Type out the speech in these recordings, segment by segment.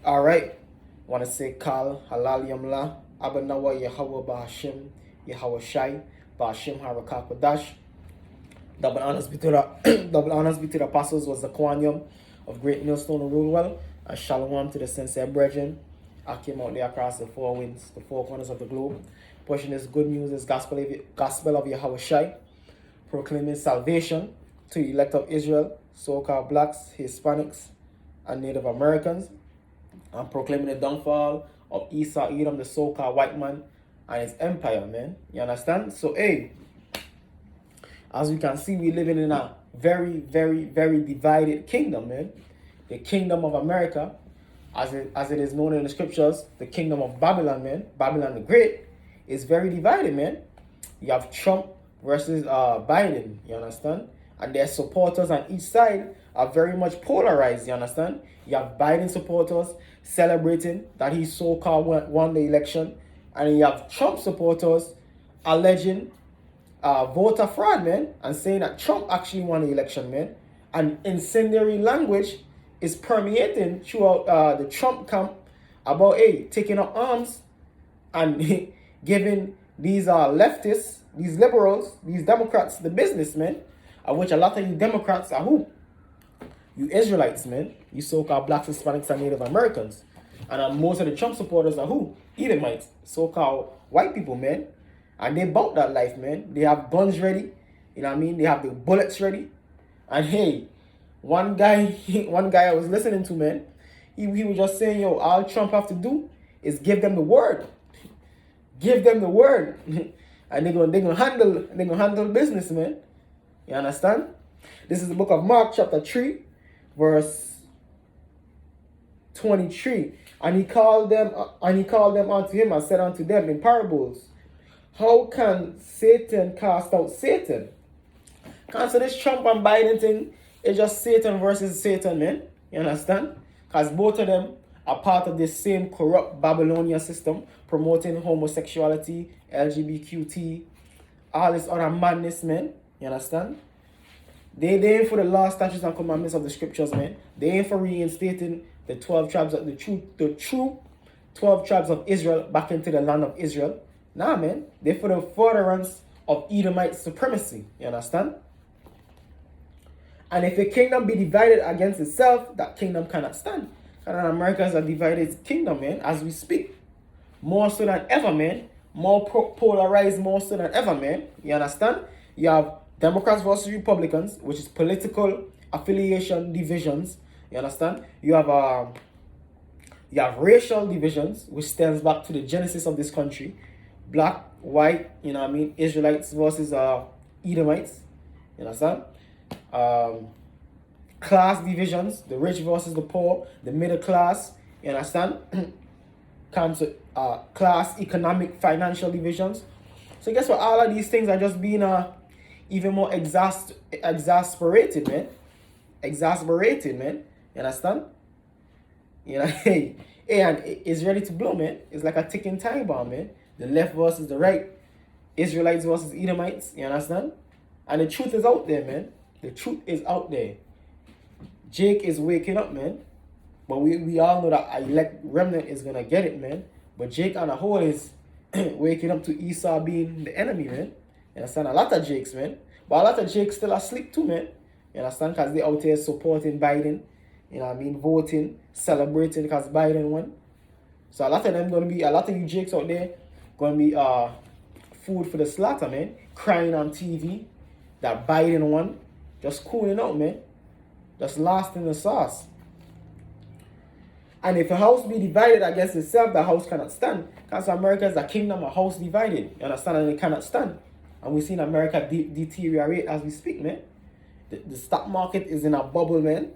All right. Want to say Kal Halal Yamla Abanawa Yahweh Bahashim Yahweh Shai Bahashim Harakakadash. Double honors be to the double honors be to the apostles was the quanium of Great Millstone and Rulewell, and shalom to the sincere brethren. I came out there across the four winds, the four corners of the globe, pushing this good news, this gospel of Yahweh Shai, proclaiming salvation to the elect of Israel, so-called blacks, Hispanics, and Native Americans, and proclaiming the downfall of Esau Edom, the so-called white man, and his empire, man. You understand? So, hey, as we can see, we living in a very, very, very divided kingdom, man. The kingdom of America, as it is known in the scriptures, the kingdom of Babylon, man, Babylon the Great, is very divided, man. You have Trump versus Biden, you understand? And their supporters on each side are very much polarized, you understand? You have Biden supporters celebrating that he so-called won the election, and you have Trump supporters alleging voter fraud, man, and saying that Trump actually won the election, man. And incendiary language is permeating throughout the Trump camp about, hey, taking up arms and giving these leftists, these liberals, these Democrats the business, man. Of which a lot of you Democrats are who? You Israelites, man. You so-called blacks, Hispanics, and Native Americans. And most of the Trump supporters are who? Edomites, so-called white people, man. And they bought that life, man. They have guns ready. You know what I mean? They have the bullets ready. And hey, one guy I was listening to, man, he was just saying, yo, all Trump have to do is give them the word. Give them the word. And they're gonna handle business, man. You understand? This is the book of Mark, chapter 3, verse 23. And he called them unto him and said unto them in parables, how can Satan cast out Satan? Can't say this Trump and Biden thing is just Satan versus Satan, man. You understand? Because both of them are part of this same corrupt Babylonian system promoting homosexuality, LGBTQT, all this other madness, man. You understand? They ain't for the law, statutes, and commandments of the scriptures, man. They ain't for reinstating the 12 tribes of the true 12 tribes of Israel back into the land of Israel. Nah, man. They're for the furtherance of Edomite supremacy. You understand? And if a kingdom be divided against itself, that kingdom cannot stand. And America is a divided kingdom, man, as we speak. More so than ever, man. More polarized, more so than ever, man. You understand? You have Democrats versus Republicans, which is political affiliation divisions. You understand? You have racial divisions, which stems back to the genesis of this country. Black, white, you know what I mean? Israelites versus Edomites. You understand? Class divisions, the rich versus the poor, the middle class. You understand? Class, economic, financial divisions. So guess what? All of these things are just being even more exasperated, man. Exasperated, man. You understand? You know, hey, and it's ready to blow, man. It's like a ticking time bomb, man. The left versus the right. Israelites versus Edomites. You understand? And the truth is out there, man. The truth is out there. Jake is waking up, man. But we all know that elect remnant is going to get it, man. But Jake on the whole is waking up to Esau being the enemy, man. You understand? A lot of Jakes, man. But a lot of Jakes still asleep too, man. You understand? Because they out here supporting Biden. You know what I mean? Voting, celebrating because Biden won. So a lot of you Jakes out there going to be food for the slaughter, man. Crying on TV that Biden won. Just cooling out, man. Just lost in the sauce. And if a house be divided against itself, the house cannot stand. Because America is a kingdom, a house divided. You understand? And it cannot stand. And we've seen America deteriorate as we speak, man. The stock market is in a bubble, man.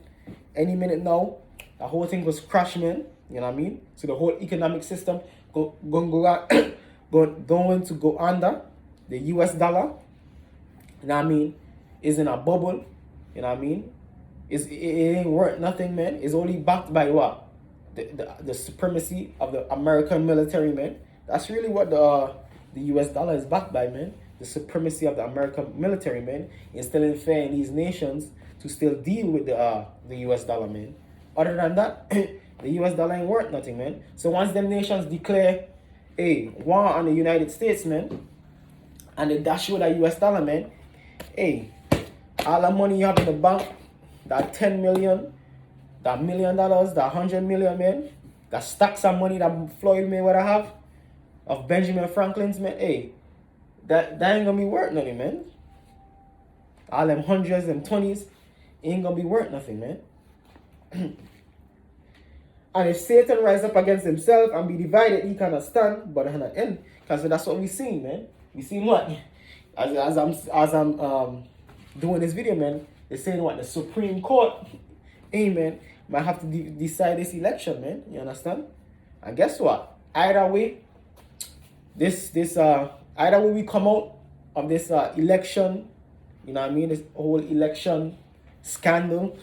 Any minute now, the whole thing was crash, man. You know what I mean? So the whole economic system going to go under. The US dollar, you know what I mean, is in a bubble. You know what I mean? It ain't worth nothing, man. It's only backed by what? The supremacy of the American military, man. That's really what the US dollar is backed by, man. The supremacy of the American military, man. Instilling fear in these nations to still deal with the US dollar, man. Other than that, the US dollar ain't worth nothing, man. So once them nations declare a war on the United States, man, and they dash with that US dollar, man, hey, all the money you have in the bank, that 10 million, that $1 million, that 100 million, man, that stacks of money that Floyd Mayweather have, of Benjamin Franklin's, man, hey, that ain't gonna be worth nothing, man. All them hundreds, them 20s, ain't gonna be worth nothing, man. And if Satan rise up against himself and be divided, he cannot stand, but at the end. Because that's what we see, man. We see what? As I'm doing this video, man, they're saying what? The Supreme Court, amen, might have to decide this election, man. You understand? And guess what? Either way, either way we come out of this election, you know what I mean? This whole election scandal,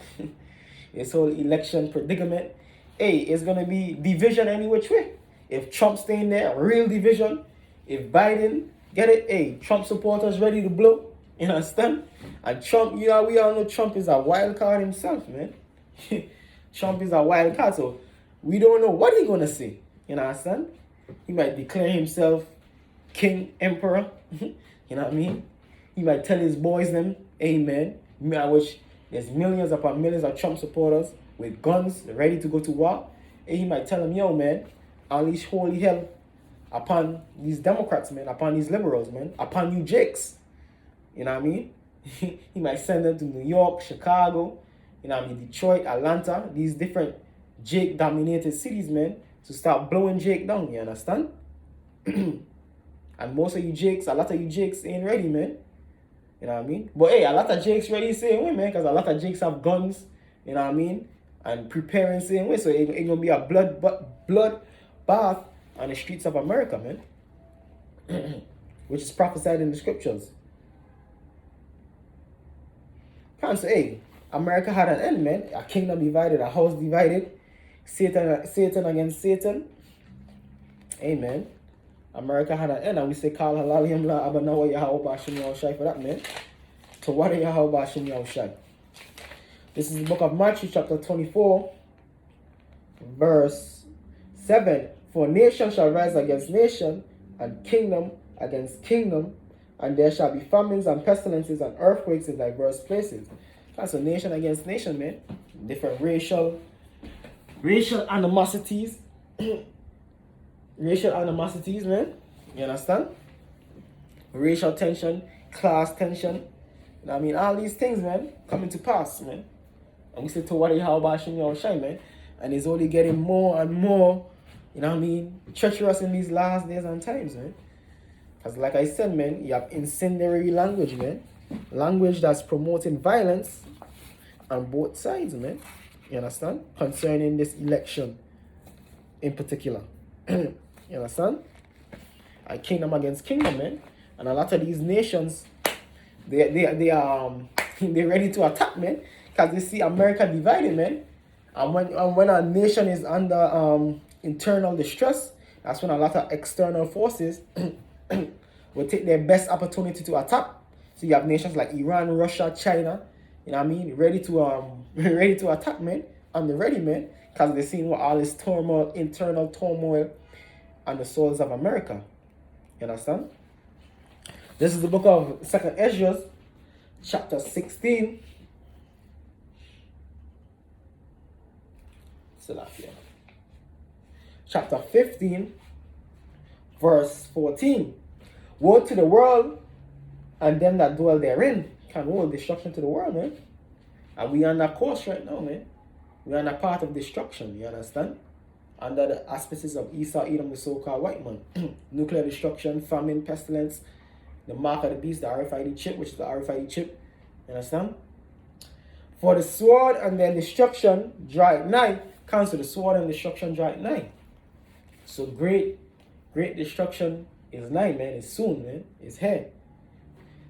this whole election predicament, hey, it's gonna be division any which way. If Trump stay in there, real division. If Biden get it, hey, Trump supporters ready to blow. You understand? And Trump, we all know Trump is a wild card himself, man. Trump is a wild card, so we don't know what he's gonna say. You understand? He might declare himself king, emperor. You know what I mean? He might tell his boys them, amen. Which there's millions upon millions of Trump supporters with guns ready to go to war. And he might tell them, yo, man, unleash holy hell upon these Democrats, man, upon these liberals, man, upon you Jakes. You know what I mean? He might send them to New York, Chicago, you know what I mean, Detroit, Atlanta, these different Jake-dominated cities, man, to start blowing Jake down, you understand? And most of you Jakes, a lot of you Jakes ain't ready, man. You know what I mean? But hey, a lot of Jakes ready same way, man, because a lot of Jakes have guns, you know what I mean? And preparing same way. So it's gonna be a blood bath on the streets of America, man. Which is prophesied in the scriptures. Can't say, hey, America had an end, man. A kingdom divided, a house divided. Satan against Satan. Amen. America had an end, and we say, Kal halal yamla abanawa Yahweh Bashim Yahushai for that, man. To what Yahweh Bashim Yahushai. This is the book of Matthew, chapter 24, verse 7. For nation shall rise against nation, and kingdom against kingdom, and there shall be famines and pestilences and earthquakes in diverse places. That's a nation against nation, man. Different racial animosities. Racial animosities, man. You understand? Racial tension, class tension. You know what I mean? All these things, man, coming to pass, man. And we say to what how about Yahushai, man. And it's only getting more and more, you know what I mean, treacherous in these last days and times, man. Because like I said, man, you have incendiary language, man. Language that's promoting violence on both sides, man. You understand? Concerning this election in particular. You understand? A kingdom against kingdom, man. And a lot of these nations, they're ready to attack, man. Because they see America divided, man. And when a nation is under internal distress, that's when a lot of external forces will take their best opportunity to attack. So you have nations like Iran, Russia, China, you know what I mean, ready to attack, man. On the ready, man. Because they're seeing what all this turmoil, internal turmoil on the souls of America. You understand? This is the book of 2nd Ezra, chapter 16. Chapter 15, verse 14. Woe to the world and them that dwell therein. Can hold destruction to the world, man. And we are on that course right now, man. We are on a path of destruction, you understand? Under the auspices of Esau, Edom, the so-called white man. Nuclear destruction, famine, pestilence, the mark of the beast, the RFID chip, which is the RFID chip. You understand? For the sword and their destruction draw at night. Cancel the sword and destruction draw at night. So great destruction is nigh, man. It's soon, man. It's here.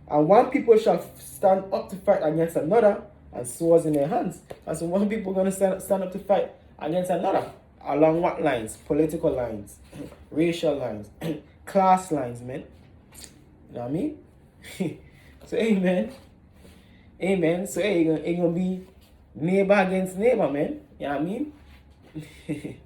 And one people shall stand up to fight against another, and swords in their hands. And so one people going to stand up to fight against another. Along what lines? Political lines, racial lines, class lines, man. You know what I mean? So, amen. Amen. So, hey, it's going to be neighbor against neighbor, man. You know what I mean?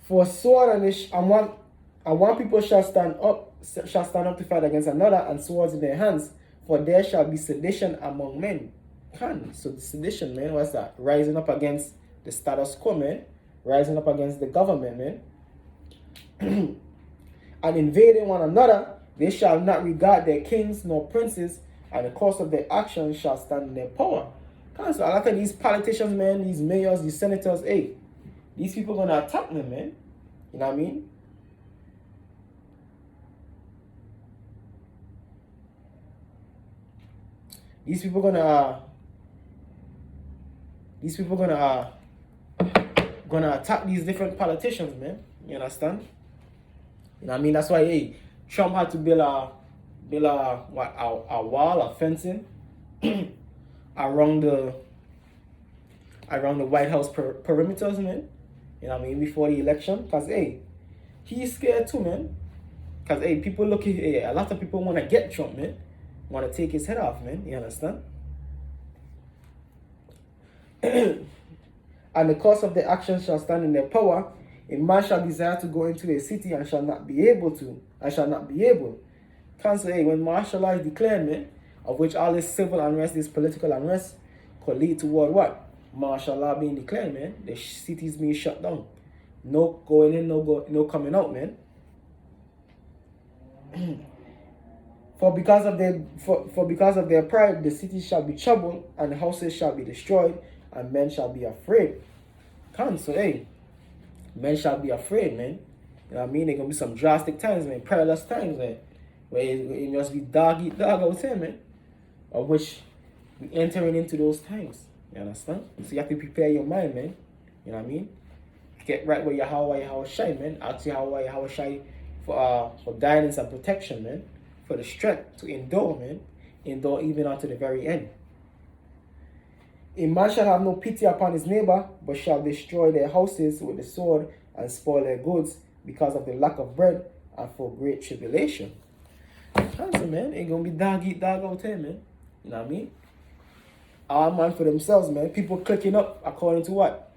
For sword and one people shall stand up to fight against another, and swords in their hands, for there shall be sedition among men. So the sedition, man, what's that? Rising up against the status quo, man. Rising up against the government, man. And invading one another, they shall not regard their kings nor princes, and the course of their actions shall stand in their power. So a lot of these politicians, man, these mayors, these senators, hey, these people gonna attack them, man. You know what I mean? These people gonna attack these different politicians, man. You understand? You know what I mean? That's why, hey, Trump had to build a wall, a fencing around the White House perimeters, man. You know what I mean? Before the election, cause hey, he's scared too, man. Cause hey, people looking, hey, a lot of people want to get Trump, man. Want to take his head off, man. You understand? And the course of their actions shall stand in their power. A man shall desire to go into a city and shall not be able. Council, hey, when martial law is declared, man, of which all this civil unrest, this political unrest, could lead toward what? Martial law being declared, man. The cities being shut down. No going in, no coming out, man. For because of their pride, the cities shall be troubled, and the houses shall be destroyed, and men shall be afraid. So hey, men shall be afraid, man. You know what I mean? There's gonna be some drastic times, man, perilous times, man, where it must be dog eat dog out here, man. Of which we entering into those times. You understand? So you have to prepare your mind, man. You know what I mean? Get right where Yahweh Shai, man. Ask Yahweh Shai for guidance and protection, man. For the strength to endure, man. Endure even unto the very end. A man shall have no pity upon his neighbor, but shall destroy their houses with the sword and spoil their goods because of the lack of bread and for great tribulation. So, man, ain't gonna be dog eat dog out here, man. You know what I mean? All man for themselves, man. People clicking up according to what?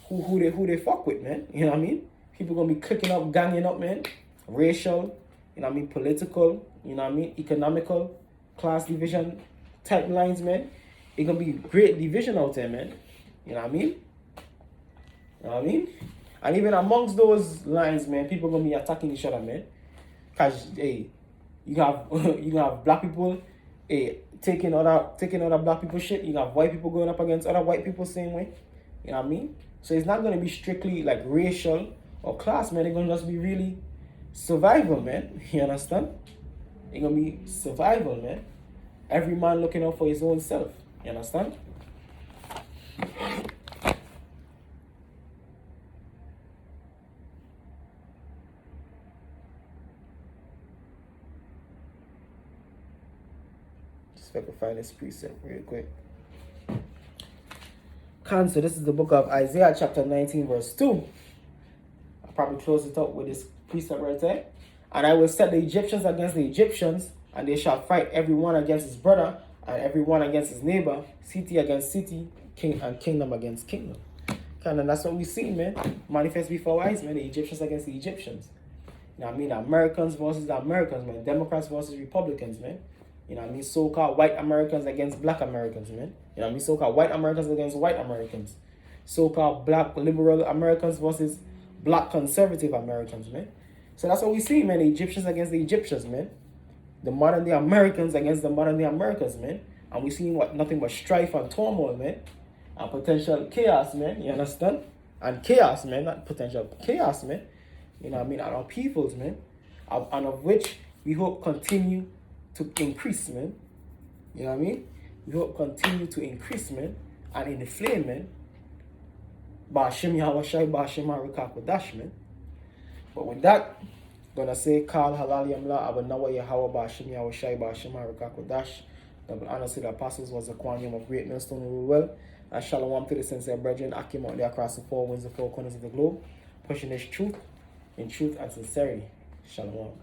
Who they fuck with, man. You know what I mean? People gonna be clicking up, ganging up, man. Racial, you know what I mean? Political, you know what I mean? Economical, class division type lines, man. It's gonna be great division out there, man. You know what I mean? You know what I mean? And even amongst those lines, man, people gonna be attacking each other, man. Cause hey, you have black people, hey, taking other black people shit. You have white people going up against other white people same way. You know what I mean? So it's not gonna be strictly like racial or class, man. It's gonna just be really survival, man. You understand? It's gonna be survival, man. Every man looking out for his own self. You understand? Just if I can find this precept real quick. So this is the book of Isaiah chapter 19 verse 2. I'll probably close it up with this precept right there. And I will set the Egyptians against the Egyptians, and they shall fight every one against his brother, and every one against his neighbor, city against city, king and kingdom against kingdom. And that's what we see, man. Manifest before our eyes, man. The Egyptians against the Egyptians. You know what I mean? The Americans versus the Americans, man. Democrats versus Republicans, man. You know what I mean? So-called white Americans against black Americans, man. You know what I mean? So-called white Americans against white Americans. So-called black liberal Americans versus black conservative Americans, man. So that's what we see, man. The Egyptians against the Egyptians, man. The modern day Americans against the modern day Americans, man. And we see nothing but strife and turmoil, man. And potential chaos, man. You understand? And chaos, man. Not potential chaos, man. You know what I mean? And our peoples, man. And of which we hope continue to increase, man. You know what I mean? We hope continue to increase, man. And inflame, man. Ba'ashem Yahawashi, Ba'ashem Harakakwadash, man. But with that, gonna say, Kal Halal Yamla, Abanawa Yahweh, Ba'ashem Yahawashi, Ba'ashem Harakakwadash. Double honor to the apostles was the quantum of great millstone who rule well. And shalom to the sincere brethren, Akim out there across the four winds, the four corners of the globe, pushing this truth in truth and sincerity. Shalom.